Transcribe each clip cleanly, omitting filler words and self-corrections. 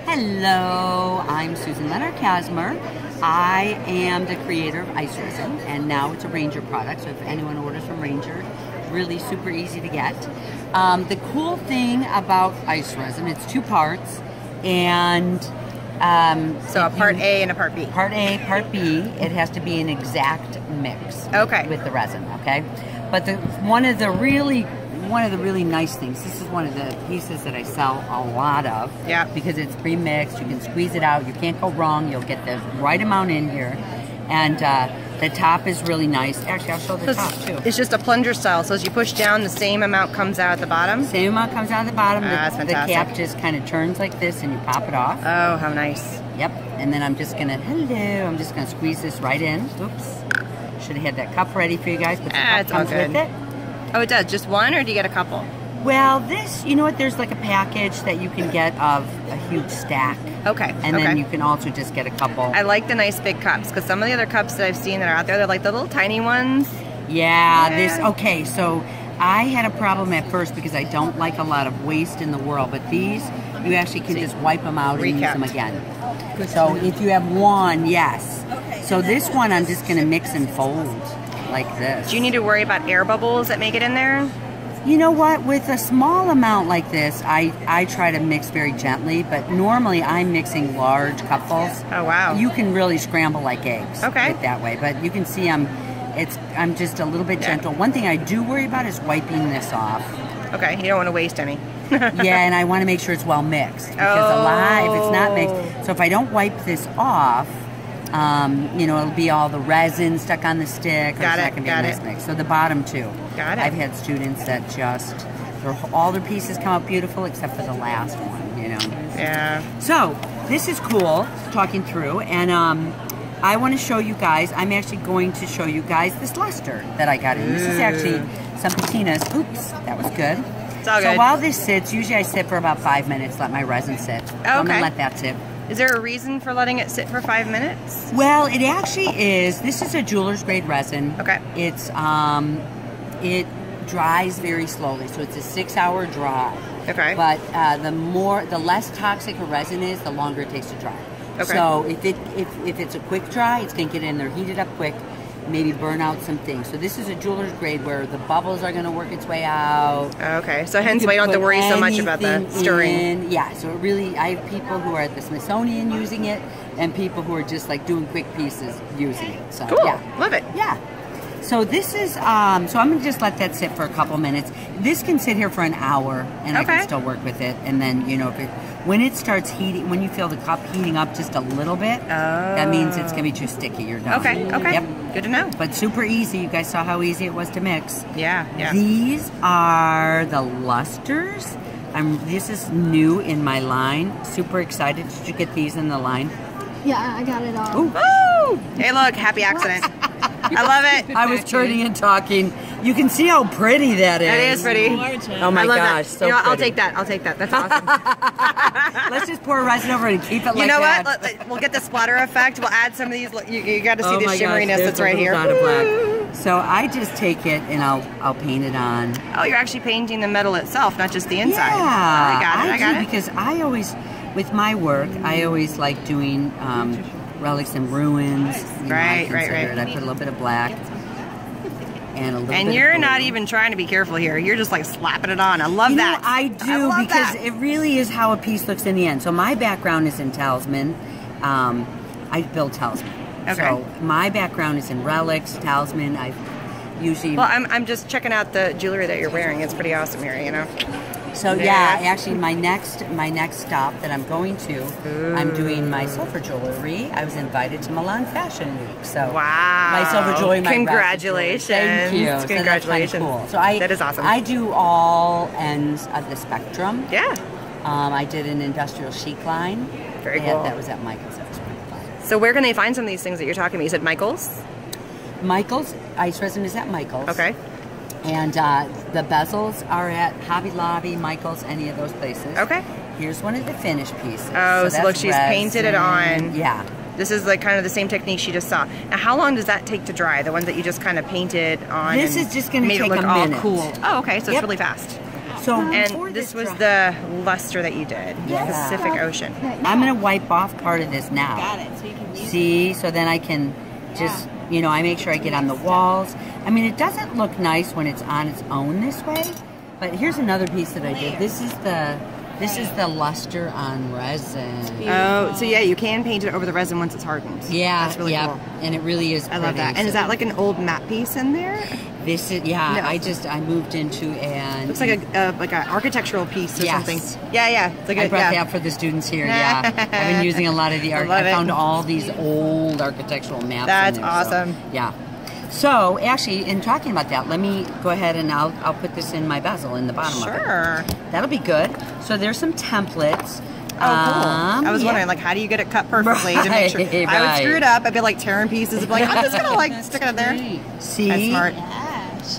Hello, I'm Susan Lenart Kazmer. I am the creator of Ice Resin, and now it's a Ranger product, so if anyone orders from Ranger, it's really super easy to get. The cool thing about Ice Resin, it's 2 parts, and so a part A and a part B. Part A, part B, it has to be an exact mix with the resin, okay? But one of the really nice things, this is one of the pieces that I sell a lot of, because it's pre-mixed, you can squeeze it out, you can't go wrong, you'll get the right amount in here, and the top is really nice. Actually, I'll show the top too. It's just a plunger style, so as you push down, the same amount comes out at the bottom? Same amount comes out at the bottom. That's fantastic. The cap just kind of turns like this and you pop it off. Oh, how nice. Yep, and then I'm just gonna squeeze this right in. Oops. Should have had that cup ready for you guys, but the cup comes with it. Oh, it does? Just one, or do you get a couple? Well, this, you know what, there's like a package that you can get of a huge stack. Okay. And then you can also just get a couple. I like the nice big cups, because some of the other cups that I've seen that are out there, they're like the little tiny ones. Yeah, okay, so I had a problem at first because I don't like a lot of waste in the world, but these, you actually can just wipe them out and use them again. So if you have one, yes. So this one I'm just going to mix and fold like this. Do you need to worry about air bubbles that make it in there? You know what, with a small amount like this, I try to mix very gently, but normally I'm mixing large cupfuls. Oh, wow. You can really scramble like eggs that way, but you can see I'm just a little bit gentle. One thing I do worry about is wiping this off. Okay, you don't want to waste any. Yeah, and I want to make sure it's well mixed, because if it's not mixed, so if I don't wipe this off, you know, it'll be all the resin stuck on the stick. Got it. Nice mix. So the bottom too. Got it. I've had students that just all their pieces come out beautiful except for the last one. You know. Yeah. So this is cool talking through, and I want to show you guys. I'm actually going to show you guys this luster that I got in. This is actually some patinas. Oops, that was good. It's all good. So while this sits, usually I sit for about 5 minutes. Let my resin sit. So I'm gonna let that sit. Is there a reason for letting it sit for 5 minutes? Well, it actually is. This is a jeweler's grade resin. Okay. It's it dries very slowly, so it's a 6-hour dry. Okay. But the less toxic a resin is, the longer it takes to dry. Okay. So if it's a quick dry, it's gonna get in there, heat it up quick, maybe burn out some things. So this is a jeweler's grade where the bubbles are going to work its way out. Okay, so hence why you don't have to worry so much about the stirring. Yeah, so it really, I have people who are at the Smithsonian using it, and people who are just like doing quick pieces using it. So cool, yeah. Love it. Yeah. So this is, so I'm going to just let that sit for a couple minutes. This can sit here for an hour, and I can still work with it. And then, you know, when it starts heating, when you feel the cup heating up just a little bit, that means it's going to be too sticky. You're done. Okay. Yep. Good to know. But super easy. You guys saw how easy it was to mix. Yeah. These are the lusters. This is new in my line. Super excited. Did you get these in the line? Yeah, I got it all. Ooh. Hey, look, happy accident. I love it. I was turning and talking. You can see how pretty that is. It is pretty. Oh my gosh, so pretty. I'll take that. I'll take that. That's awesome. Let's just pour resin over it and keep it like that. You know what? We'll get the splatter effect. We'll add some of these. You got to see the shimmeriness that's right here. Dot of black. So I just take it and I'll paint it on. Oh, you're actually painting the metal itself, not just the inside. Yeah, I got it. Because I always, with my work, I always like doing relics and ruins. Right. I put a little bit of black and a little bit And you're not even trying to be careful here. You're just like slapping it on. I love that. I do, because it really is how a piece looks in the end. So my background is in talisman. I build talisman. Okay. So my background is in relics, talisman. I usually. Well, I'm just checking out the jewelry that you're wearing. It's pretty awesome here, you know. So yeah, actually my next stop that I'm going to, I'm doing my silver jewelry. I was invited to Milan Fashion Week. So wow, my silver jewelry, my congratulations. Thank you. Congratulations. So that's cool. So that is awesome. I do all ends of the spectrum. Yeah. I did an industrial chic line. Very cool. That was at Michael's. That was pretty fun. So where can they find some of these things that you're talking about? You said Michael's? Michael's. Ice Resin is at Michael's. Okay. And the bezels are at Hobby Lobby, Michael's, any of those places. Okay. Here's one of the finished pieces. Oh, so look, she's resin. painted it on. Yeah. This is like kind of the same technique she just saw. Now, how long does that take to dry? The ones that you just kind of painted on? This is just going to take a minute. All cool. Oh, okay. So it's really fast. So and this was the luster that you did, Pacific Ocean. I'm going to wipe off part of this now. Got it. So you can use See, so then I can just, you know, I make sure I get on the walls. I mean, it doesn't look nice when it's on its own this way, but here's another piece that I did. This is the luster on resin. Oh, so yeah, you can paint it over the resin once it's hardened. Yeah, that's really cool. And it really is pretty. I love that. And is that like an old matte piece in there? This is, yeah, no. I moved into an... Looks like an architectural piece or something. Yeah. It's like I brought that for the students here, I've been using a lot of the art. I found all these old architectural maps. That's in there, awesome. So, yeah. So, actually, in talking about that, let me go ahead and I'll put this in my bezel in the bottom of it. Sure. That'll be good. So there's some templates. Oh, cool. I was wondering, like, how do you get it cut perfectly to make sure? I would screw it up. I'd be like tearing pieces. I'd be like, I'm just gonna like stick it in there. See? That's smart.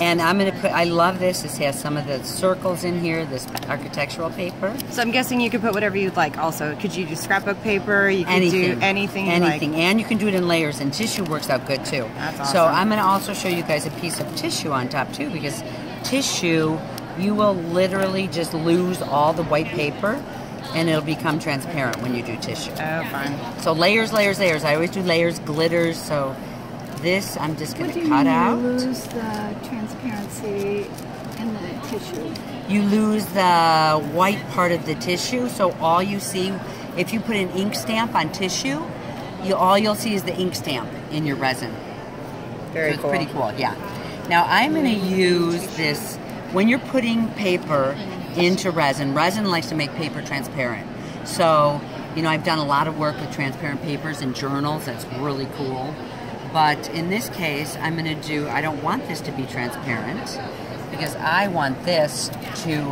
And I'm gonna put. I love this. This has some of the circles in here. This architectural paper. So I'm guessing you could put whatever you'd like. Also, could you do scrapbook paper? You could do anything. Anything, and you can do it in layers. And tissue works out good too. That's awesome. So I'm gonna also show you guys a piece of tissue on top too, because tissue, you will literally just lose all the white paper, and it'll become transparent when you do tissue. Oh, fun. So layers, layers, layers. I always do layers, glitters. So this I'm just going to cut out. You lose the transparency in the tissue. You lose the white part of the tissue. So all you see, if you put an ink stamp on tissue, all you'll see is the ink stamp in your resin. Very cool. It's pretty cool, yeah. Now I'm going to use this when you're putting paper into resin. Resin likes to make paper transparent. So, you know, I've done a lot of work with transparent papers and journals. That's really cool. But in this case, I'm going to do, I don't want this to be transparent because I want this to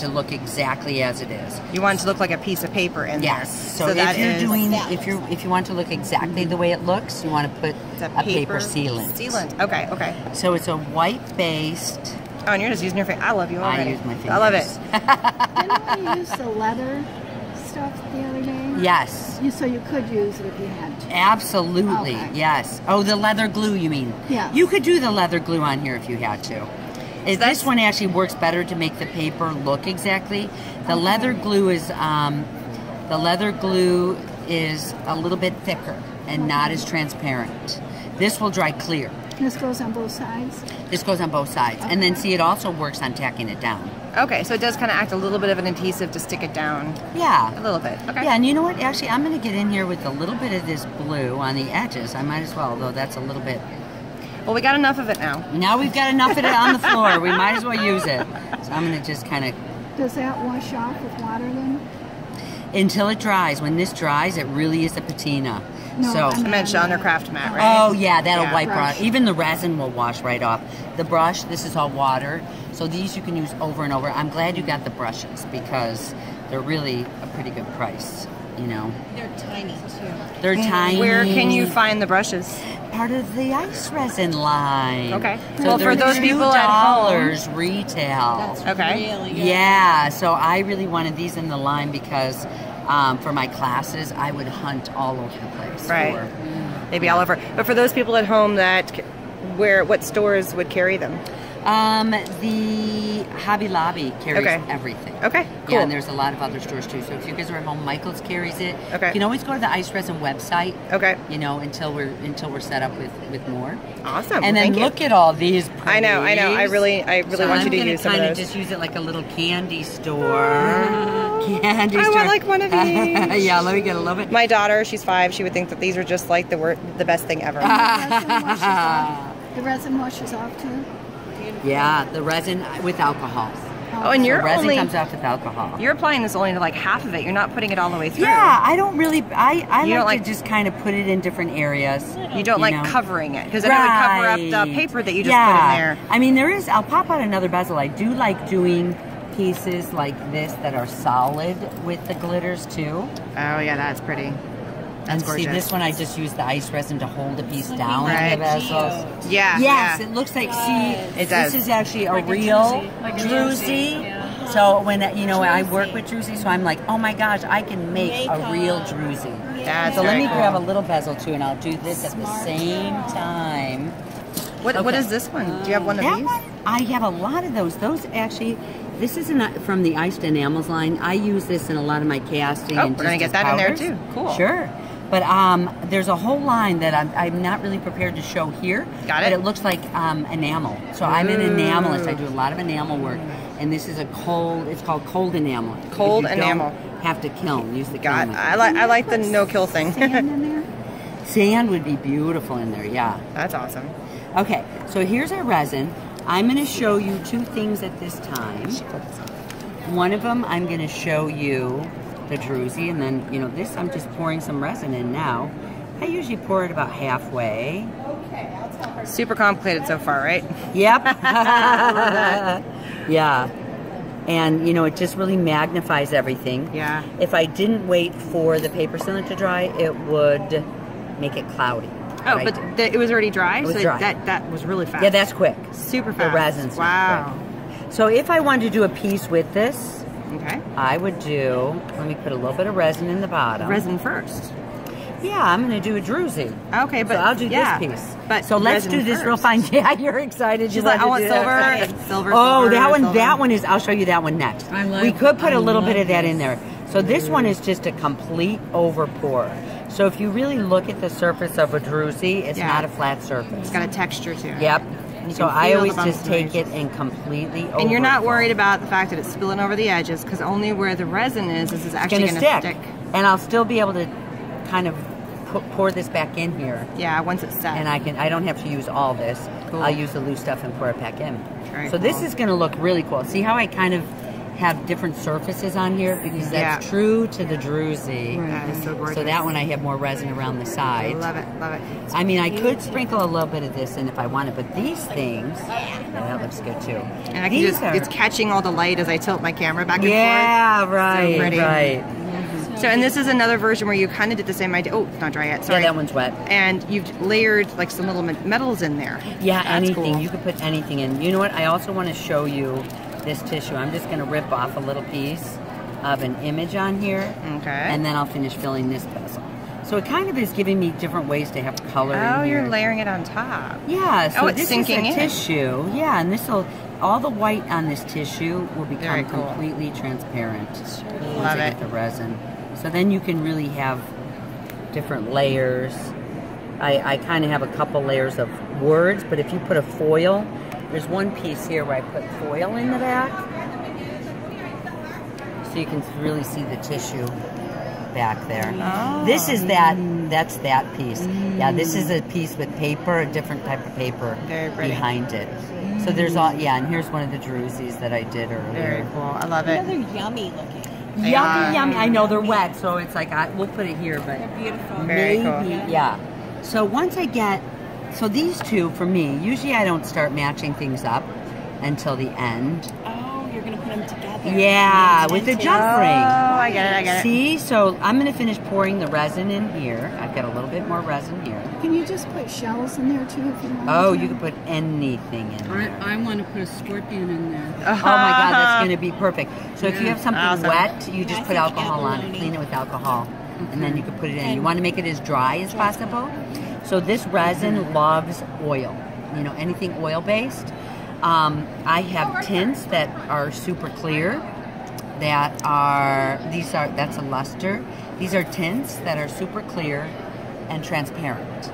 look exactly as it is. You want it to look like a piece of paper in there. Yes. So if you want to look exactly the way it looks, you want to put a paper sealant. Sealant. Okay. So it's a white based. Oh, and you're just using your finger. I love you already. I use my fingers. I love it. Didn't we use the leather stuff the other day? Yes. So you could use it if you had to. Absolutely. Okay. Yes. Oh, the leather glue, you mean? Yeah. You could do the leather glue on here if you had to. This one actually works better to make the paper look exactly. The leather glue is a little bit thicker and not as transparent. This will dry clear. This goes on both sides? This goes on both sides. Okay. And then see, it also works on tacking it down. Okay, so it does kind of act a little bit of an adhesive to stick it down. Yeah. A little bit. Okay. Yeah, and you know what? Actually, I'm going to get in here with a little bit of this blue on the edges. I might as well, though that's a little bit... Well, we got enough of it now. Now we've got enough of it on the floor. We might as well use it. So I'm going to just kind of... Does that wash off with water then? Until it dries. When this dries, it really is a patina. No, so I meant on their craft mat, right? Oh yeah, that'll wipe brush. right. Even the resin will wash right off. The brush, this is all water. So these you can use over and over. I'm glad you got the brushes because they're really a pretty good price, you know. They're tiny too. They're tiny. Where can you find the brushes? Part of the ice resin line. Okay. So well, for those people at home, retail. That's really good. Yeah. So I really wanted these in the line because for my classes, I would hunt all over the place. Right. Maybe all over. But for those people at home what stores would carry them? The Hobby Lobby carries everything. Okay, cool. Yeah, and there's a lot of other stores too. So if you guys are at home, Michael's carries it. Okay. You can always go to the Ice Resin website. Okay. You know, until we're set up with more. Awesome. And then look at all these pretties. I know. I really want you to use some of those. I'm going to just use it like a little candy store. Candy store. I want like one of these. Yeah, let me get a little bit. My daughter, she's 5. She would think that these are just like the best thing ever. The resin washes off too? Yeah, the resin with alcohol. Oh, and the resin comes off with alcohol. You're applying this only to like half of it. You're not putting it all the way through. Yeah, I don't really. I like to just kind of put it in different areas. You don't like covering it because then it would cover up the paper that you just put in there. I mean, I'll pop out another bezel. I do like doing pieces like this that are solid with the glitters too. Oh yeah, that's pretty. That's gorgeous. See, this one I just used the ice resin to hold the piece down in the bezels. Yeah. Yes, it looks like. See, it does. This is actually a real druzy. Yeah. So when I work with druzy, so I'm like, oh my gosh, I can make a real druzy. That's so let me cool. grab a little bezel too, and I'll do this at the same time. What is this one? Do you have one of these? I have a lot of those. Those actually, this isn't from the Iced Enamels line. I use this in a lot of my casting. Oh, we're going to get that powders. In there too. Cool. Sure. But there's a whole line that I'm not really prepared to show here. Got it. But it looks like enamel. So I'm an enamelist. I do a lot of enamel work. And this is it's called cold enamel. Cold enamel. Have to kiln. Use the kiln. I like the no-kill thing. Sand in there? Sand would be beautiful in there, yeah. That's awesome. Okay, so here's our resin. I'm going to show you two things at this time. One of them, I'm going to show you the druzy, and then, you know, this I'm just pouring some resin in now. I usually pour it about halfway. Super complicated so far, right? Yep. Yeah. And, you know, it just really magnifies everything. Yeah. If I didn't wait for the paper cylinder to dry, it would make it cloudy. Oh, but it was already dry? It was dry. That was really fast. Yeah, that's quick. Super fast. The resin's wow. quick. So if I wanted to do a piece with this, okay, I would do, let me put a little bit of resin in the bottom. Resin first. Yeah, I'm going to do a druzy. Okay, but so I'll do this piece. But so let's do this real fine. Yeah, you're excited. She's like, I want silver. Silver. Oh, silver, that one is. I'll show you that one next. We could put a little bit of that in there. So this one is just a complete over pour. So if you really look at the surface of a druzy, it's not a flat surface. It's got a texture to it. Yep. So I always just take it and completely over. And you're not worried about the fact that it's spilling over the edges, because only where the resin is actually going to stick. And I'll still be able to kind of pour this back in here. Yeah, once it's set. And I don't have to use all this. Cool. I'll use the loose stuff and pour it back in. Very so this is going to look really cool. See how I kind of have different surfaces on here? Because that's true to the druzy. That is so gorgeous. So that one I have more resin around the side. Love it, love it. I mean, I could sprinkle a little bit of this in if I wanted, but these things, that looks good too. And I can it's catching all the light as I tilt my camera back and forth. Yeah, right, so pretty. Right. So, and this is another version where you kind of did the same idea. Oh, it's not dry yet. Sorry. Yeah, that one's wet. And you've layered like some little metals in there. Yeah, that's anything. Cool. You could put anything in. You know what? I also want to show you this tissue. I'm just going to rip off a little piece of an image on here. Okay. And then I'll finish filling this bezel. So it kind of is giving me different ways to have color in here. Oh, you're layering it on top. Yeah. So it's this sinking is a in. tissue. Yeah, and this will, all the white on this tissue will become completely transparent once I get the resin. So then you can really have different layers. I kind of have a couple layers of words, but if you put a foil, there's one piece here where I put foil in the back. So you can really see the tissue back there. Oh. This is that's that piece. Yeah, this is a piece with paper, a different type of paper behind it. So there's and here's one of the druzies that I did earlier. Very cool. I love it. They're yummy looking. Yummy. I know they're wet, so it's like we'll put it here, but they're beautiful. Very cool. Yeah. So once I get, so these two for me, usually I don't start matching things up until the end. Oh, you're gonna put them together. Yeah, with the jump ring. Oh, I get it. See, so I'm gonna finish pouring the resin in here. I've got a little bit more resin here. Can you just put shells in there too if you want? Oh, you can put anything in there. I want to put a scorpion in there. Oh my God, that's going to be perfect. So if you have something wet, you just put alcohol on it, clean it with alcohol, and then you can put it in. You want to make it as dry as possible. So this resin loves oil, you know, anything oil-based. I have tints that are super clear, that's a luster. These are tints that are super clear and transparent.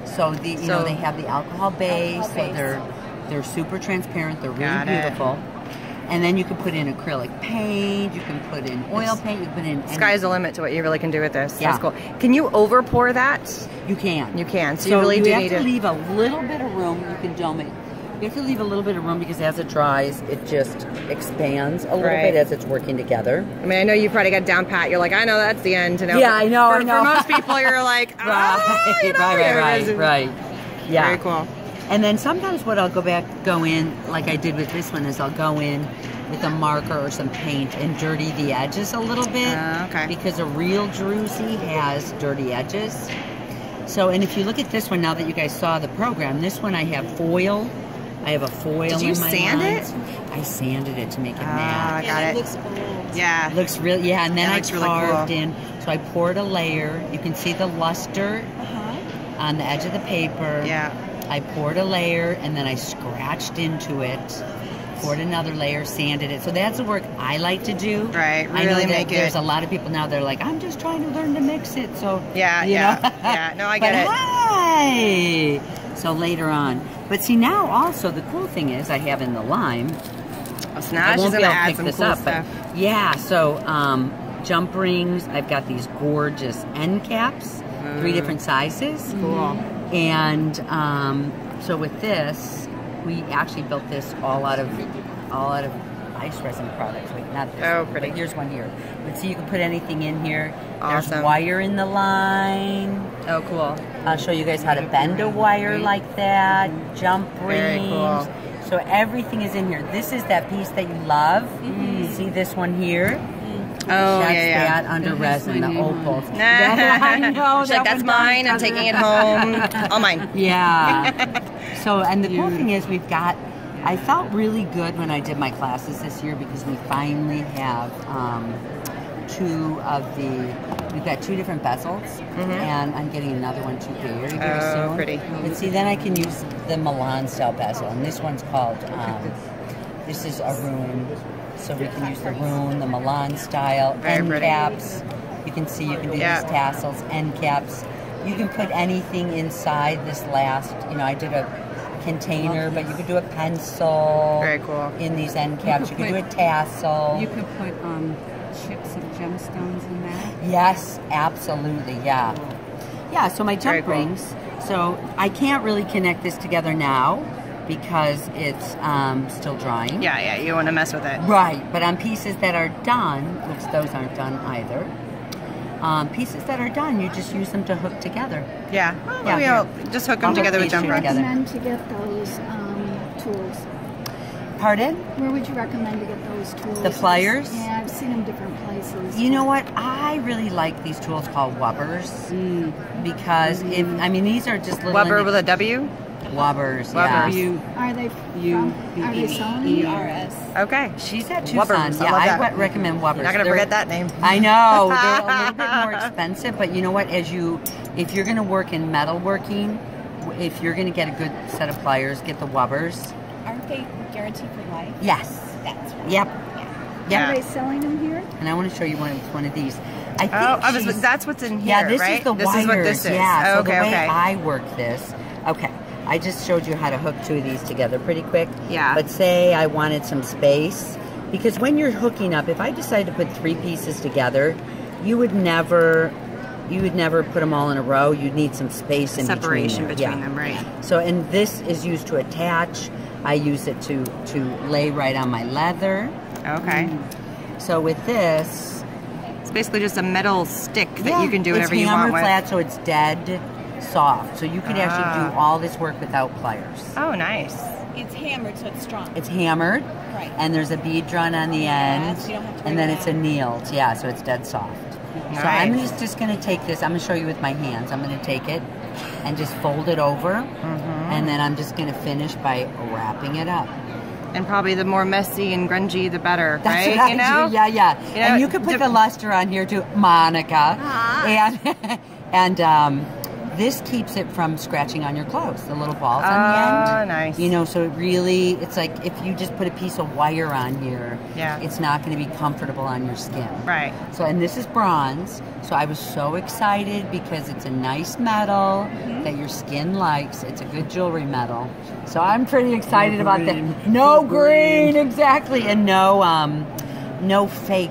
So they have the alcohol base, so they're super transparent, they're really beautiful. And then you can put in acrylic paint, you can put in oil paint, you can put in... Sky's the limit to what you really can do with this. Yeah. That's cool. Can you over pour that? You can. You can. So you really do need to leave a little bit of room. You can dome it. You have to leave a little bit of room because as it dries, it just expands a little bit as it's working together. I mean, I know you probably got down pat. You're like, I know that's the end. You know? Yeah, I know. For most people, you're like, right. Yeah. Very cool. And then sometimes what I'll go in, like I did with this one, is I'll go in with a marker or some paint and dirty the edges a little bit. Because a real druzy has dirty edges. So, and if you look at this one, now that you guys saw the program, this one I have foil. I have a foil in my Did you sand lines. it? I sanded it to make it matte. I got it. It looks old. Yeah. It looks real, and then I carved really in. So I poured a layer. You can see the luster on the edge of the paper. Yeah. I poured a layer, and then I scratched into it, poured another layer, sanded it. So that's the work I like to do. Right, I know really that make there's it. a lot of people now, they're like, I'm just trying to learn to mix it. So, Yeah, you yeah, know? yeah. No, I get But it. hi! So later on. But see, now also the cool thing is I have in the lime. Oh, so now I she's won't be gonna able to add pick some this cool up, stuff. but yeah, so jump rings. I've got these gorgeous end caps, 3 different sizes. Cool. And so with this, we actually built this all out of ice resin products. Wait, not this. Oh, one, pretty. But here's one here. But see, you can put anything in here. Awesome. There's wire in the line. Oh, cool. I'll show you guys how to bend a wire like that. Jump Very rings. cool. So everything is in here. This is that piece that you love. See this one here? Oh, That's yeah. that under resin, the opals. Nah. I know. She's like, that's mine. I'm taking it home. All mine. Yeah. So, and the cool thing is I felt really good when I did my classes this year because we finally have we've got 2 different bezels, and I'm getting another one too very soon. Pretty. But see, then I can use the Milan style bezel, and this one's called, this is a rune. So we can use the rune, the Milan style, end caps. You can see, you can do these tassels, end caps. You can put anything inside this last, I did a container, but you could do a pencil. Very cool. In these end caps. You could do a tassel. You could put chips of gemstones in that. Yes, absolutely, yeah. Yeah, so my jump rings. So I can't really connect this together now because it's still drying. Yeah, you don't want to mess with it. Right, but on pieces that are done, which those aren't done either, pieces that are done, you just use them to hook together. Yeah. Yeah, Maybe I'll just hook them together with jump Where would you rings. recommend to get those tools? Pardon? Where would you recommend to get those tools? The pliers? Yeah, I've seen them different places. You know what? I really like these tools called wubbers because these are just little... Wubber with a W? Wubbers, Wubbers. yeah. Are they selling E-R-S. Okay. She's at Wubbers. Tucson. I Yeah, love I that. would recommend Wubbers. Not gonna forget that name. I know. They're a little bit more expensive, but you know what? If you're going to work in metalworking, if you're going to get a good set of pliers, get the Wubbers. Aren't they guaranteed for life? Yes. That's right. Yep. Are they selling them here? And I want to show you one of these. I think that's what's in here, yeah, this right? is the wires. This is what this is. Yeah, so okay, the way okay. I work this, okay, I just showed you how to hook 2 of these together pretty quick. Yeah. But say I wanted some space, because when you're hooking up, if I decided to put 3 pieces together, you would never put them all in a row. You'd need some space in Separation between them, right? So, and this is used to attach. I use it to lay right on my leather. Okay. So with this, It's basically just a metal stick that you can do whatever you want It's with. hammer flat, so it's dead soft. So you could actually do all this work without pliers. Oh, nice. It's hammered, so it's strong. It's hammered, Right. and there's a bead drawn on the end, you don't have to and worry then about it's annealed. Yeah, so it's dead soft. Nice. So I'm just going to take this. I'm going to show you with my hands. I'm going to take it and just fold it over, and then I'm just going to finish by wrapping it up. And probably the more messy and grungy, the better, That's right? what I You know? do. Yeah. You know, And you could put the luster on here too, Monica. And this keeps it from scratching on your clothes, the little balls on the end. Oh, nice. You know, so it really, it's like if you just put a piece of wire on here, it's not going to be comfortable on your skin. Right. So, and this is bronze. So I was so excited because it's a nice metal that your skin likes. It's a good jewelry metal. So I'm pretty excited about that. No green, exactly. And no fake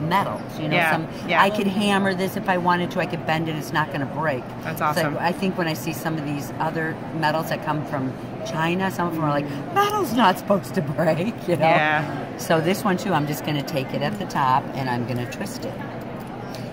metals. You know, I could hammer this if I wanted to. I could bend it. It's not going to break. That's awesome. So I think when I see some of these other metals that come from China, some of them are like, metal's not supposed to break, you know? Yeah. So this one too, I'm just going to take it at the top and I'm going to twist it.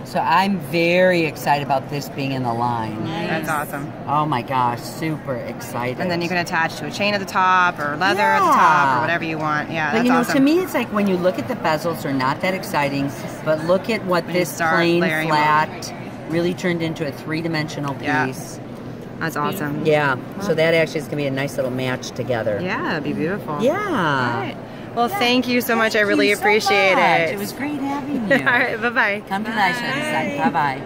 So I'm very excited about this being in the line. That's awesome. Oh my gosh, super excited. And then you can attach to a chain at the top or leather at the top or whatever you want. Yeah, but that's you know, awesome. to me, it's like when you look at the bezels, they're not that exciting. But look at what this plain flat really turned into a 3-dimensional piece. That's awesome. Yeah. So that actually is going to be a nice little match together. Yeah, it'd be beautiful. Yeah. All right. Well, thank you so much. I really appreciate it. It was great having you. All right, bye-bye. Come to Nice. Bye-bye.